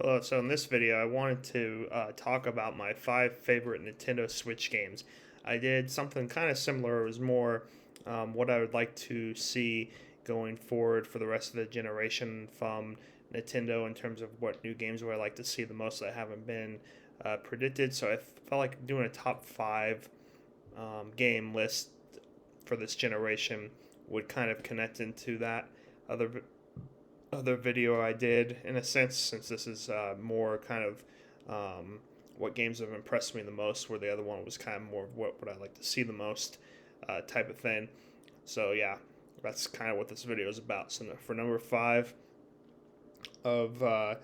Hello, so in this video, I wanted to talk about my 5 favorite Nintendo Switch games. I did something kind of similar. It was more what I would like to see going forward for the rest of the generation from Nintendo in terms of what new games would I like to see the most that haven't been predicted. So I felt like doing a top 5 game list for this generation would kind of connect into that other other video I did in a sense, since this is more kind of what games have impressed me the most, where the other one was kind of more of what would I like to see the most type of thing. So yeah, that's kind of what this video is about. So for number 5 of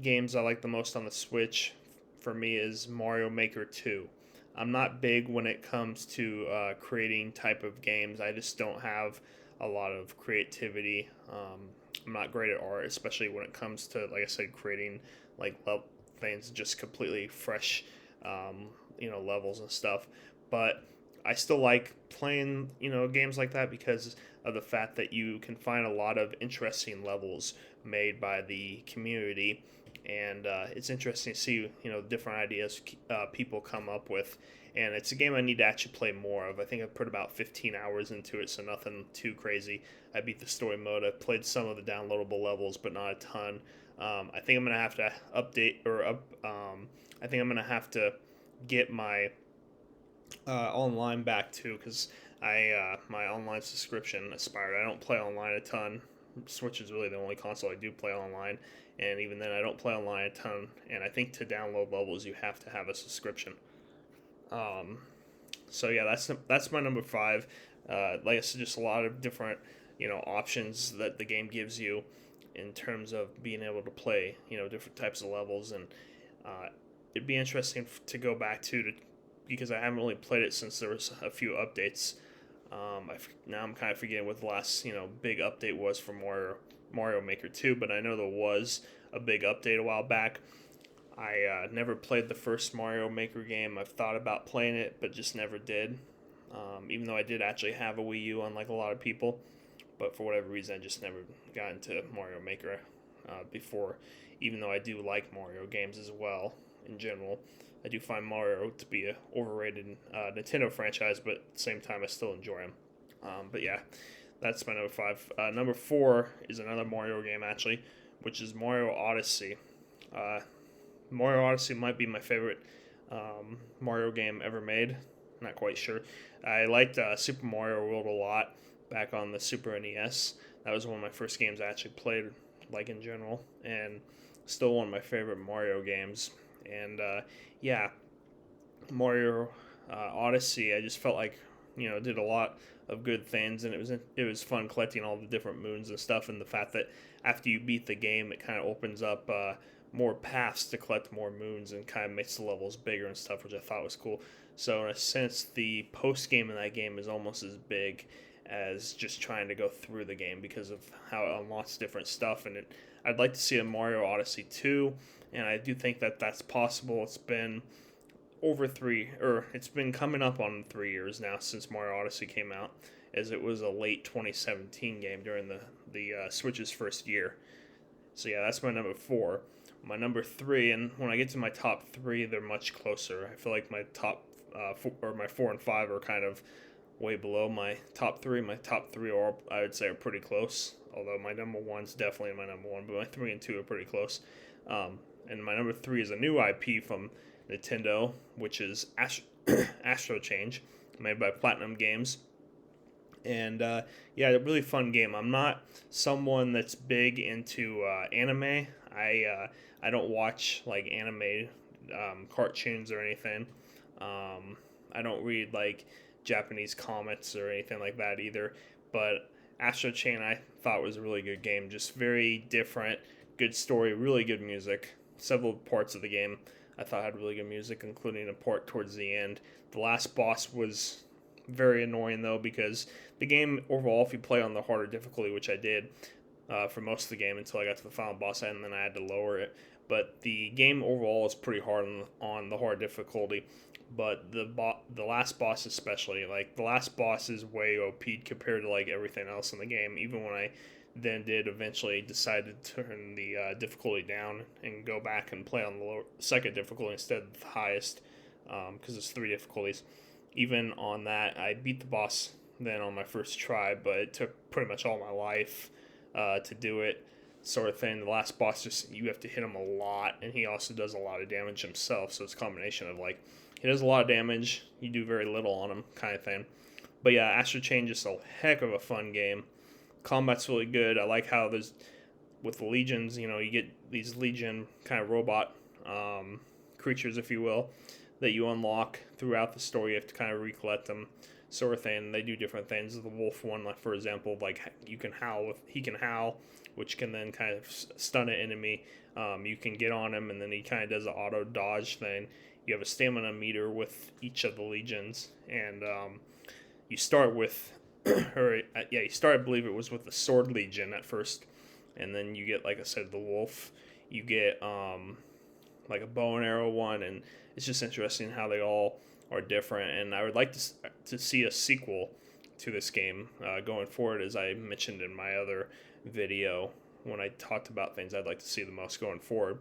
games I like the most on the Switch for me is Mario Maker 2. I'm not big when it comes to creating type of games. I just don't have a lot of creativity. I'm not great at art, especially when it comes to, like I said, creating like things just completely fresh, levels and stuff. But I still like playing, games like that because of the fact that you can find a lot of interesting levels made by the community, and it's interesting to see different ideas people come up with. And it's a game I need to actually play more of. I think I've put about 15 hours into it, so nothing too crazy. I beat the story mode. I've played some of the downloadable levels, but not a ton. I think I'm gonna have to update or up. I think I'm gonna have to get my online back too, because I my online subscription expired. I don't play online a ton. Switch is really the only console I do play online, and even then I don't play online a ton. And I think to download levels you have to have a subscription. Um, so yeah, that's my number 5. Like I said, just a lot of different options that the game gives you in terms of being able to play different types of levels, and it'd be interesting to go back to because I haven't really played it since there was a few updates. Now I'm kind of forgetting what the last big update was for Mario Maker 2, but I know there was a big update a while back. I never played the first Mario Maker game. I've thought about playing it, but just never did. Even though I did actually have a Wii U, unlike a lot of people, but for whatever reason, I just never got into Mario Maker before. Even though I do like Mario games as well in general, I do find Mario to be a overrated Nintendo franchise, but at the same time, I still enjoy them. But yeah, that's my number 5. Number 4 is another Mario game actually, which is Mario Odyssey. Uh, Mario Odyssey might be my favorite Mario game ever made. Not quite sure. I liked Super Mario World a lot back on the Super NES. That was one of my first games I actually played, like in general, and still one of my favorite Mario games. And yeah, Mario Odyssey, I just felt like did a lot of good things, and it was fun collecting all the different moons and stuff, and the fact that after you beat the game, it kind of opens up more paths to collect more moons and kind of makes the levels bigger and stuff, which I thought was cool. So in a sense, the post game in that game is almost as big as just trying to go through the game because of how it unlocks different stuff. And I'd like to see a Mario Odyssey 2, and I do think that that's possible. It's been over it's been coming up on 3 years now since Mario Odyssey came out, as it was a late 2017 game during the Switch's first year. So yeah, that's my number 4. My number 3, and when I get to my top 3, they're much closer. I feel like my top my 4 and 5 are kind of way below my top 3. My top 3 are, I would say, are pretty close. Although my number 1's definitely my number 1, but my 3 and 2 are pretty close. And my number 3 is a new IP from Nintendo, which is Astro Change, made by Platinum Games. And yeah, a really fun game. I'm not someone that's big into anime. I don't watch like anime cartoons or anything. I don't read like Japanese comics or anything like that either. But Astro Chain I thought was a really good game. Just very different, good story, really good music. Several parts of the game I thought had really good music, including a part towards the end. The last boss was very annoying though, because the game overall, if you play on the harder difficulty, which I did for most of the game until I got to the final boss, and then I had to lower it. But the game overall is pretty hard on the hard difficulty. But the last boss especially, like the last boss is way OP compared to like everything else in the game. Even when I then did eventually decide to turn the difficulty down and go back and play on the second difficulty instead of the highest, because there's 3 difficulties. Even on that, I beat the boss then on my first try, but it took pretty much all my life to do it, sort of thing. The last boss, just you have to hit him a lot, and he also does a lot of damage himself, so it's a combination of like, he does a lot of damage, you do very little on him, kind of thing. But yeah, Astral Chain, just a heck of a fun game. Combat's really good. I like how there's, with the legions, you get these legion kind of robot creatures, if you will, that you unlock throughout the story. You have to kind of recollect them, sort of thing. They do different things. The wolf one, like for example, like he can howl, which can then kind of stun an enemy. You can get on him, and then he kind of does an auto dodge thing. You have a stamina meter with each of the legions, and you start with, you start, I believe it was with the Sword Legion at first, and then you get, like I said, the wolf. You get like a bow and arrow one, and it's just interesting how they all are different. And I would like to see a sequel to this game going forward, as I mentioned in my other video when I talked about things I'd like to see the most going forward.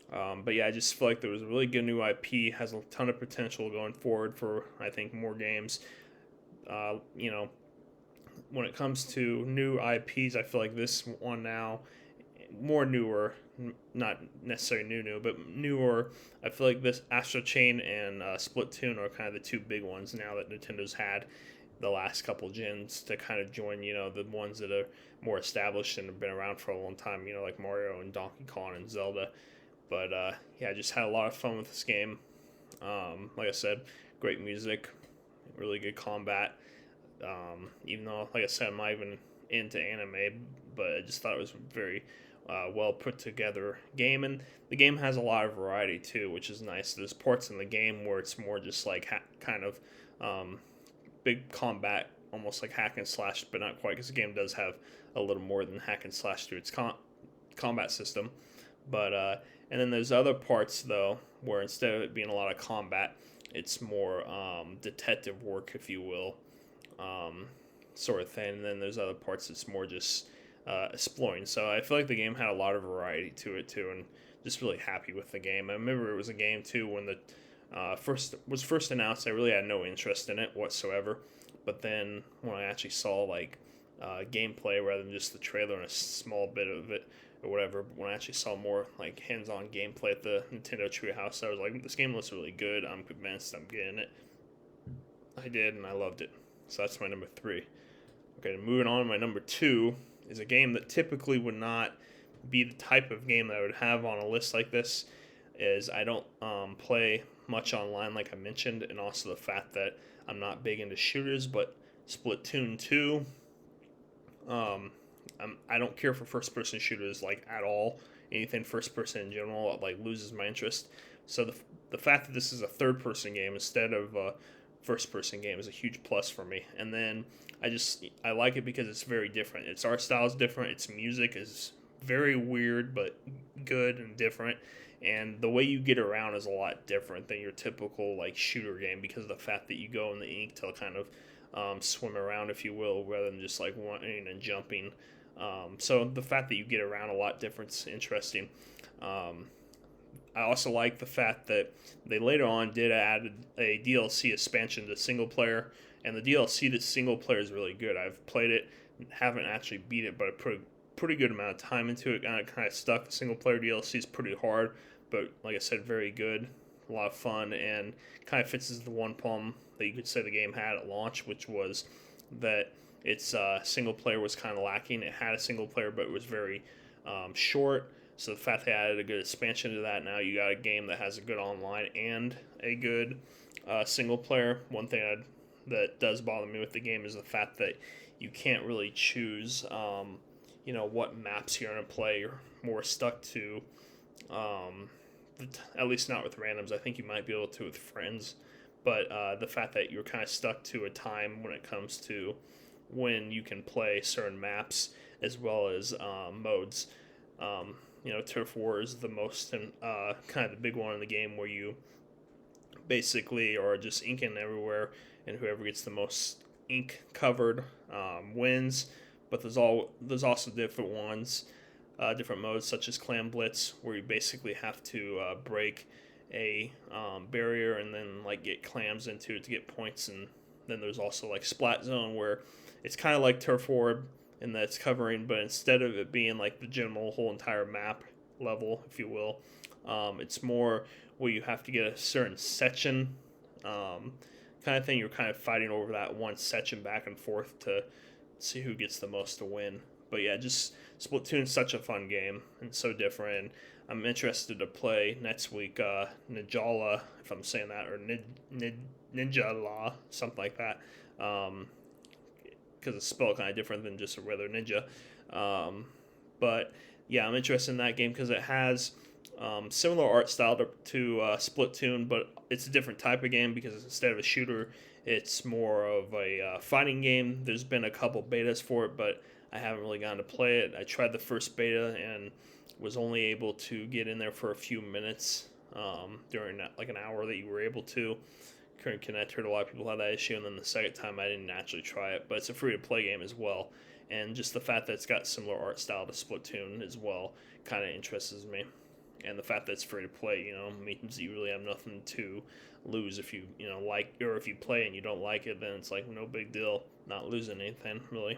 But yeah, I just feel like there was a really good new IP, has a ton of potential going forward for, I think, more games. When it comes to new IPs, I feel like this one now, more newer, not necessarily new, but newer. I feel like this Astral Chain and Splatoon are kind of the 2 big ones now that Nintendo's had the last couple gens to kind of join, the ones that are more established and have been around for a long time, like Mario and Donkey Kong and Zelda. But yeah, I just had a lot of fun with this game. Like I said, great music, really good combat. Even though, like I said, I'm not even into anime, but I just thought it was very well put together game, and the game has a lot of variety too, which is nice. There's parts in the game where it's more just like kind of big combat, almost like hack and slash, but not quite, because the game does have a little more than hack and slash to its combat system. But and then there's other parts though where instead of it being a lot of combat, it's more detective work, if you will, sort of thing. And then there's other parts that's more just exploring. So I feel like the game had a lot of variety to it too, and just really happy with the game. I remember it was a game too when the first announced. I really had no interest in it whatsoever, but then when I actually saw like gameplay rather than just the trailer and a small bit of it or whatever, when I actually saw more like hands-on gameplay at the Nintendo Treehouse, I was like, this game looks really good. I'm convinced I'm getting it. I did, and I loved it. So that's my number 3. Okay, moving on, my number 2 is a game that typically would not be the type of game that I would have on a list like this, is I don't play much online, like I mentioned, and also the fact that I'm not big into shooters, but Splatoon 2, I don't care for first-person shooters, like, at all. Anything first-person in general, like, loses my interest. So the fact that this is a third-person game instead of a first-person game is a huge plus for me. And then I like it because it's very different. Its art style is different. Its music is very weird, but good and different. And the way you get around is a lot different than your typical like shooter game, because of the fact that you go in the ink to kind of swim around, if you will, rather than just like running and jumping. So the fact that you get around a lot different is interesting. I also like the fact that they later on did add a DLC expansion to single player, and the DLC to single player is really good. I've played it, haven't actually beat it, but I put a pretty good amount of time into it. Kind of stuck. The single player DLC is pretty hard, but like I said, very good. A lot of fun, and kind of fits as the one problem that you could say the game had at launch, which was that its single player was kind of lacking. It had a single player, but it was very short. So the fact they added a good expansion to that, now you got a game that has a good online and a good single player. One thing that does bother me with the game is the fact that you can't really choose, what maps you're going to play. You're more stuck to, at least not with randoms. I think you might be able to with friends. But the fact that you're kind of stuck to a time when it comes to when you can play certain maps as well as modes. Turf War is the most kind of the big one in the game, where you basically are just inking everywhere, and whoever gets the most ink covered wins. but there's also different ones, different modes such as Clam Blitz, where you basically have to break a barrier and then like get clams into it to get points. And then there's also like Splat Zone, where it's kind of like Turf War in that it's covering, but instead of it being like the general whole entire map level, if you will, it's more where you have to get a certain section kind of thing. You're kind of fighting over that one section back and forth to see who gets the most to win. But yeah, just Splatoon's such a fun game and so different. And I'm interested to play next week Ninjala, if I'm saying that, or Ninja Law, something like that, because it's spelled kind of different than just a regular ninja. But yeah, I'm interested in that game because it has similar art style to Splatoon, but it's a different type of game because instead of a shooter, it's more of a fighting game. There's been a couple betas for it, but I haven't really gotten to play it. I tried the first beta and was only able to get in there for a few minutes during that, like an hour that you were able to. Couldn't connect. Heard a lot of people have that issue, and then the second time I didn't actually try it. But it's a free-to-play game as well, and just the fact that it's got similar art style to Splatoon as well kind of interests me. And the fact that it's free to play, means you really have nothing to lose if you like, or if you play and you don't like it, then it's like no big deal, not losing anything really.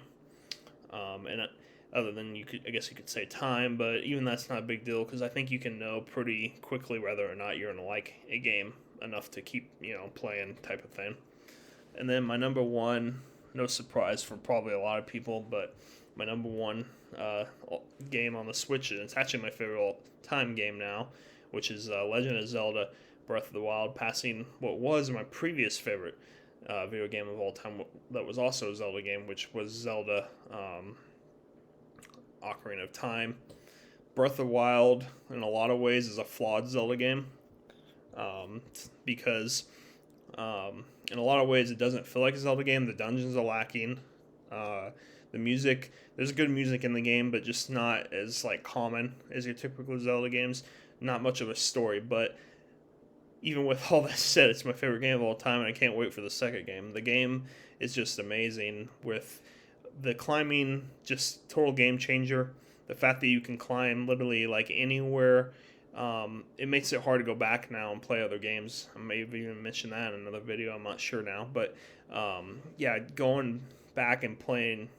And other than I guess you could say time, but even that's not a big deal because I think you can know pretty quickly whether or not you're gonna like a game enough to keep playing type of thing. And then my number one, no surprise for probably a lot of people, but my number one game on the Switch, and it's actually my favorite all-time game now, which is Legend of Zelda Breath of the Wild, passing what was my previous favorite video game of all time that was also a Zelda game, which was Zelda Ocarina of Time. Breath of the Wild, in a lot of ways, is a flawed Zelda game because in a lot of ways it doesn't feel like a Zelda game. The dungeons are lacking. The music, there's good music in the game, but just not as like common as your typical Zelda games. Not much of a story, but even with all that said, it's my favorite game of all time, and I can't wait for the second game. The game is just amazing with the climbing, just total game changer. The fact that you can climb literally like anywhere, it makes it hard to go back now and play other games. I may have even mentioned that in another video. I'm not sure now, but yeah, going back and playing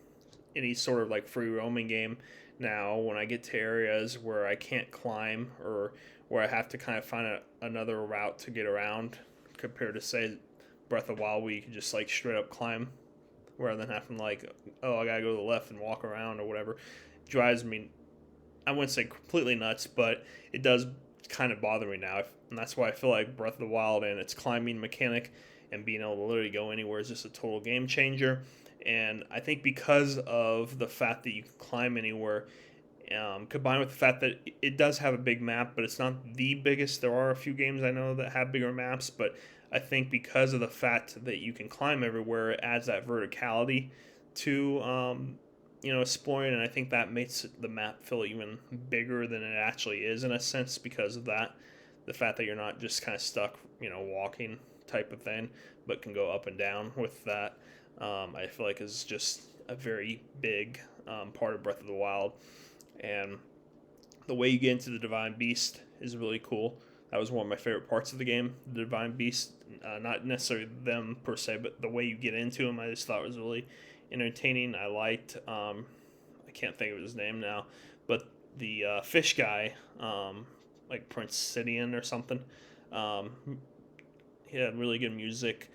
any sort of like free roaming game now, when I get to areas where I can't climb or where I have to kind of find another route to get around, compared to say Breath of the Wild, where you can just like straight up climb rather than having like, oh, I gotta go to the left and walk around or whatever, drives me, I wouldn't say completely nuts, but it does kind of bother me now. And that's why I feel like Breath of the Wild and its climbing mechanic and being able to literally go anywhere is just a total game changer. And I think because of the fact that you can climb anywhere, combined with the fact that it does have a big map, but it's not the biggest. There are a few games I know that have bigger maps, but I think because of the fact that you can climb everywhere, it adds that verticality to exploring, and I think that makes the map feel even bigger than it actually is in a sense because of that. The fact that you're not just kind of stuck, walking type of thing, but can go up and down with that. I feel like is just a very big part of Breath of the Wild, and the way you get into the Divine Beast is really cool. That was one of my favorite parts of the game, the Divine Beast. Not necessarily them per se, but the way you get into them, I just thought was really entertaining. I liked, I can't think of his name now, but the fish guy, like Prince Sidian or something. He had really good music.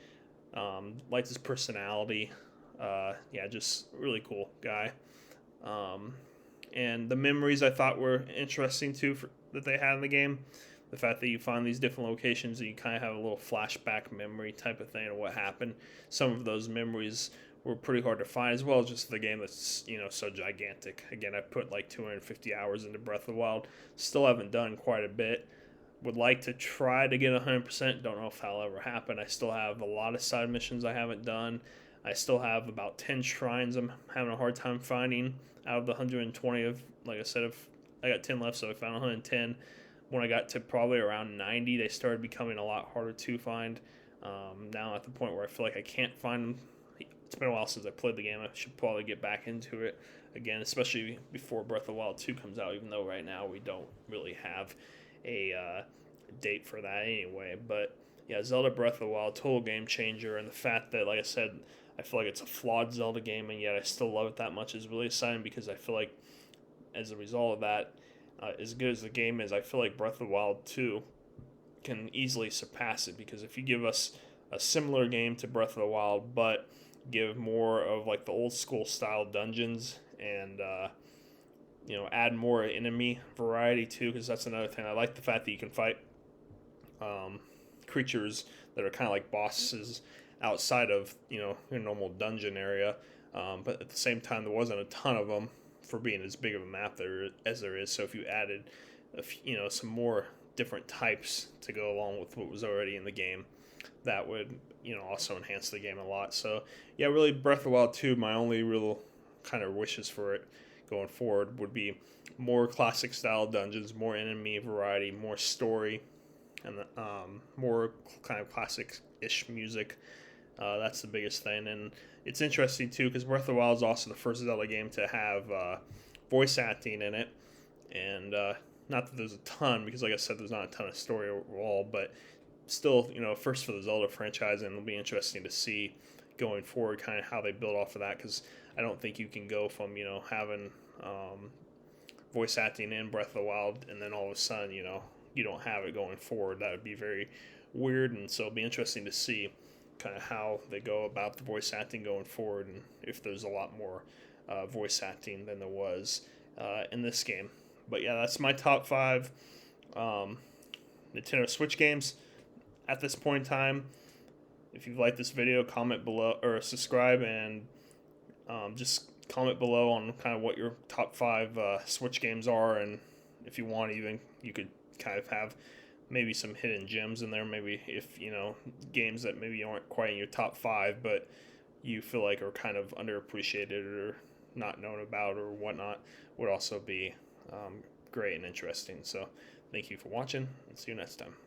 Liked his personality. Yeah, just really cool guy. And the memories I thought were interesting too that they had in the game. The fact that you find these different locations and you kind of have a little flashback memory type of thing of what happened. Some of those memories were pretty hard to find, as well as just the game that's so gigantic. Again, I put like 250 hours into Breath of the Wild. Still haven't done quite a bit. Would like to try to get 100%. Don't know if that'll ever happen. I still have a lot of side missions I haven't done. I still have about 10 shrines I'm having a hard time finding out of the 120 of, like I said, I got 10 left, so I found 110. When I got to probably around 90, they started becoming a lot harder to find. Now at the point where I feel like I can't find it's been a while since I played the game. I should probably get back into it again, especially before Breath of the Wild 2 comes out, even though right now we don't really have a date for that anyway. But yeah, Zelda Breath of the Wild, total game changer, and the fact that, like I said, I feel like it's a flawed Zelda game, and yet I still love it that much is really exciting, because I feel like as a result of that, as good as the game is, I feel like Breath of the Wild 2 can easily surpass it, because if you give us a similar game to Breath of the Wild, but give more of like the old school style dungeons, and add more enemy variety too, because that's another thing. I like the fact that you can fight creatures that are kind of like bosses outside of your normal dungeon area, but at the same time there wasn't a ton of them for being as big of a map as there is. So if you added some more different types to go along with what was already in the game, that would also enhance the game a lot. So yeah, really Breath of the Wild 2, my only real kind of wishes for it going forward would be more classic style dungeons, more enemy variety, more story, and more kind of classic-ish music. That's the biggest thing. And it's interesting too, because Breath of the Wild is also the first Zelda game to have voice acting in it, and not that there's a ton, because like I said, there's not a ton of story overall, but still, first for the Zelda franchise, and it'll be interesting to see going forward kind of how they build off of that, because I don't think you can go from having voice acting in Breath of the Wild and then all of a sudden you don't have it going forward. That would be very weird, and so it'll be interesting to see kind of how they go about the voice acting going forward, and if there's a lot more voice acting than there was in this game. But yeah, that's my top 5 Nintendo Switch games at this point in time. If you've liked this video, comment below, or subscribe, and just comment below on kind of what your top 5 Switch games are, and if you want, even you could kind of have maybe some hidden gems in there. Maybe if games that maybe aren't quite in your top 5, but you feel like are kind of underappreciated or not known about or whatnot, would also be great and interesting. So thank you for watching, and see you next time.